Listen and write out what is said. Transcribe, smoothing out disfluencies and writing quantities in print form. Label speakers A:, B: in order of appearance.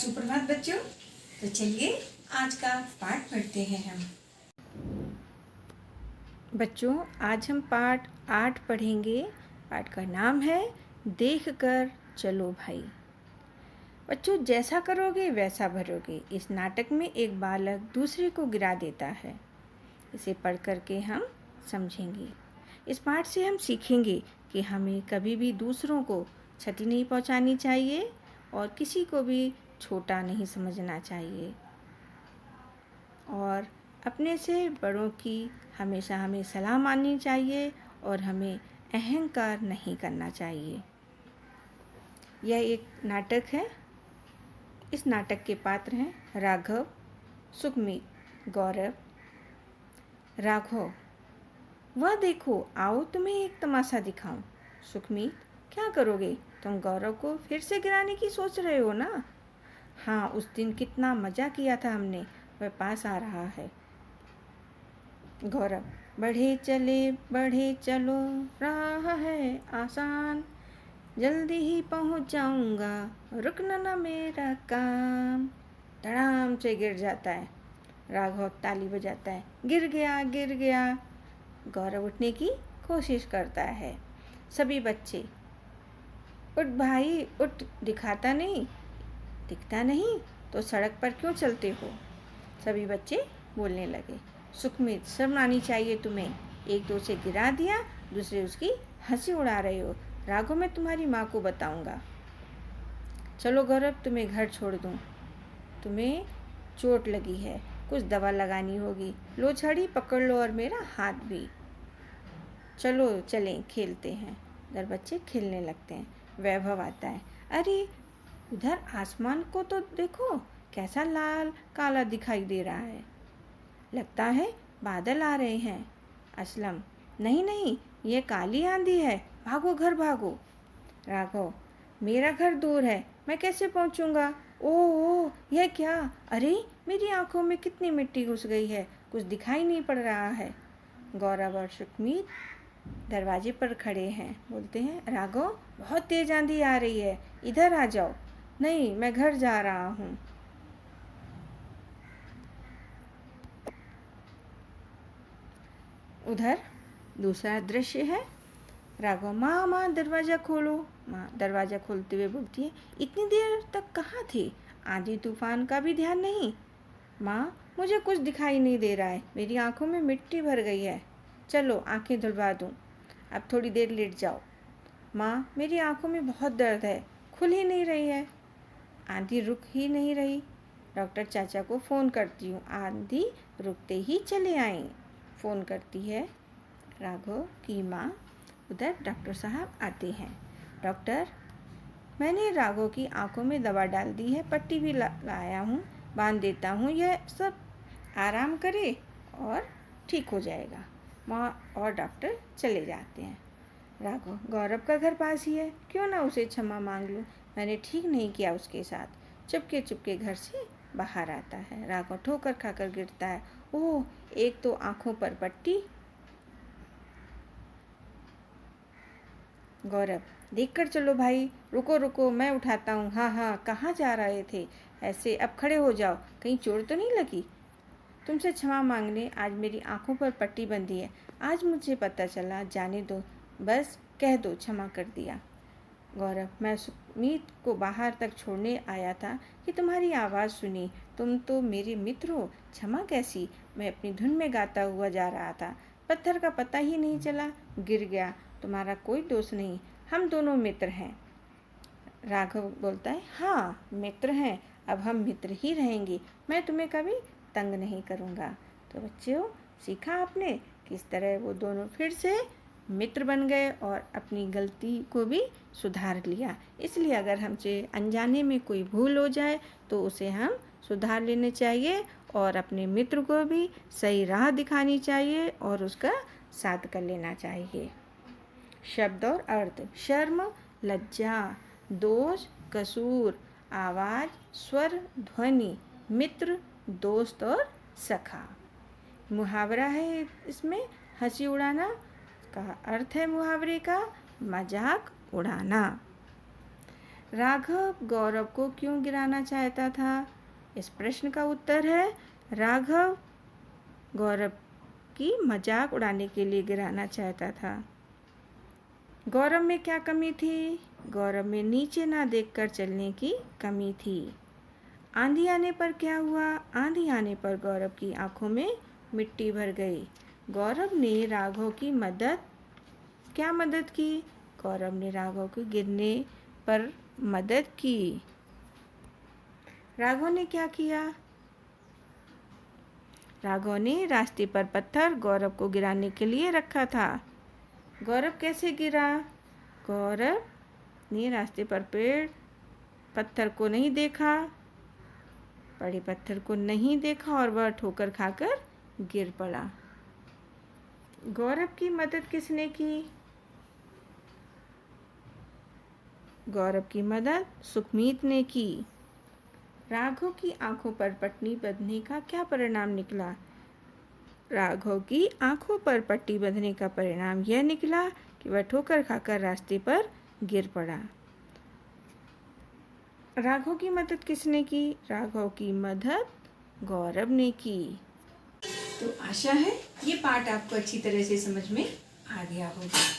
A: सुप्रभात बच्चों। तो चलिए आज का पाठ पढ़ते हैं हम। बच्चों आज हम पाठ 8 पढ़ेंगे। पाठ का नाम है देख कर चलो भाई। बच्चों जैसा करोगे वैसा भरोगे। इस नाटक में एक बालक दूसरे को गिरा देता है। इसे पढ़ कर के हम समझेंगे। इस पाठ से हम सीखेंगे कि हमें कभी भी दूसरों को क्षति नहीं पहुंचानी चाहिए और किसी को भी छोटा नहीं समझना चाहिए और अपने से बड़ों की हमेशा हमें सलाह माननी चाहिए और हमें अहंकार नहीं करना चाहिए। यह एक नाटक है। इस नाटक के पात्र हैं राघव, सुखमीत, गौरव। राघव, वह देखो, आओ तुम्हें एक तमाशा दिखाऊं। सुखमीत, क्या करोगे? तुम गौरव को फिर से गिराने की सोच रहे हो ना? हाँ, उस दिन कितना मज़ा किया था हमने, वह पास आ रहा है। गौरव, बढ़े चलो, राह है आसान, जल्दी ही पहुंच जाऊंगा, रुकना ना मेरा काम। धड़ाम से गिर जाता है। राघव ताली बजाता है, गिर गया गिर गया। गौरव उठने की कोशिश करता है। सभी बच्चे, उठ भाई उठ, दिखता नहीं तो सड़क पर क्यों चलते हो? सभी बच्चे बोलने लगे। सुखमीत, शर्म आनी चाहिए तुम्हें, एक तो उसे गिरा दिया, दूसरे उसकी हंसी उड़ा रहे हो। राघव, मैं तुम्हारी माँ को बताऊंगा। चलो गौरव, तुम्हें घर छोड़ दूं। तुम्हें चोट लगी है, कुछ दवा लगानी होगी। लो छड़ी पकड़ लो और मेरा हाथ भी। चलो चलें, खेलते हैं। इधर बच्चे खेलने लगते हैं। वैभव आता है। अरे उधर आसमान को तो देखो, कैसा लाल काला दिखाई दे रहा है। लगता है बादल आ रहे हैं। असलम, नहीं, ये काली आंधी है, भागो घर भागो। राघव, मेरा घर दूर है, मैं कैसे पहुंचूंगा? ओह, यह क्या? अरे मेरी आंखों में कितनी मिट्टी घुस गई है, कुछ दिखाई नहीं पड़ रहा है। गौरव और सुखमीत दरवाजे पर खड़े हैं। बोलते हैं, राघव बहुत तेज आंधी आ रही है, इधर आ जाओ। नहीं, मैं घर जा रहा हूँ। उधर दूसरा दृश्य है। राघव, माँ दरवाज़ा खोलो। माँ दरवाज़ा खोलते हुए बोलती है, इतनी देर तक कहाँ थे? आंधी तूफान का भी ध्यान नहीं। माँ, मुझे कुछ दिखाई नहीं दे रहा है, मेरी आंखों में मिट्टी भर गई है। चलो आंखें धुलवा दूँ, अब थोड़ी देर लेट जाओ। माँ, मेरी आंखों में बहुत दर्द है, खुल ही नहीं रही है। आंधी रुक ही नहीं रही। डॉक्टर चाचा को फ़ोन करती हूँ, आंधी रुकते ही चले आएँ। फ़ोन करती है। राघव की माँ। उधर डॉक्टर साहब आते हैं। डॉक्टर, मैंने राघव की आंखों में दवा डाल दी है, पट्टी भी लाया हूँ, बांध देता हूँ, यह सब आराम करे और ठीक हो जाएगा। माँ और डॉक्टर चले जाते हैं। राघव, गौरव का घर पास ही है, क्यों ना उसे क्षमा मांग लूँ, मैंने ठीक नहीं किया उसके साथ। चुपके घर से बाहर आता है। राघव ठोकर खाकर गिरता है। ओह, एक तो आंखों पर पट्टी। गौरव, देख कर चलो भाई, रुको मैं उठाता हूँ। हाँ, कहाँ जा रहे थे? ऐसे अब खड़े हो जाओ, कहीं चोट तो नहीं लगी? तुमसे क्षमा मांगने आज मेरी आंखों पर पट्टी बंधी है, आज मुझे पता चला, जाने दो, बस कह दो क्षमा कर दिया। गौरव, मैं सुमीत को बाहर तक छोड़ने आया था कि तुम्हारी आवाज़ सुनी, तुम तो मेरे मित्र हो, क्षमा कैसी? मैं अपनी धुन में गाता हुआ जा रहा था, पत्थर का पता ही नहीं चला, गिर गया, तुम्हारा कोई दोष नहीं, हम दोनों मित्र हैं। राघव बोलता है, हाँ मित्र हैं, अब हम मित्र ही रहेंगे, मैं तुम्हें कभी तंग नहीं करूँगा। तो बच्चों, सीखा आपने किस तरह वो दोनों फिर से मित्र बन गए और अपनी गलती को भी सुधार लिया। इसलिए अगर हमसे अनजाने में कोई भूल हो जाए तो उसे हम सुधार लेने चाहिए और अपने मित्र को भी सही राह दिखानी चाहिए और उसका साथ कर लेना चाहिए। शब्द और अर्थ। शर्म, लज्जा, दोष, कसूर, आवाज़, स्वर, ध्वनि, मित्र, दोस्त और सखा। मुहावरा है इसमें, हंसी उड़ाना का अर्थ है मुहावरे का मजाक उड़ाना। राघव गौरव को क्यों गिराना चाहता था? इस प्रश्न का उत्तर है राघव गौरव की मजाक उड़ाने के लिए गिराना चाहता था। गौरव में क्या कमी थी? गौरव में नीचे ना देखकर चलने की कमी थी। आंधी आने पर क्या हुआ? आंधी आने पर गौरव की आंखों में मिट्टी भर गई। गौरव ने राघव की क्या मदद की? गौरव ने राघव के गिरने पर मदद की। राघव ने क्या किया? राघव ने रास्ते पर पत्थर गौरव को गिराने के लिए रखा था। गौरव कैसे गिरा? गौरव ने रास्ते पर पत्थर को नहीं देखा, बड़े पत्थर को नहीं देखा और वह ठोकर खाकर गिर पड़ा। गौरव की मदद किसने की? गौरव की मदद सुखमीत ने की। राघव की आंखों पर पट्टी बंधने का क्या परिणाम निकला? राघव की आंखों पर पट्टी बंधने का परिणाम यह निकला कि वह ठोकर खाकर रास्ते पर गिर पड़ा। राघव की मदद किसने की? राघव की मदद गौरव ने की। तो आशा है ये पाठ आपको अच्छी तरह से समझ में आ गया होगा।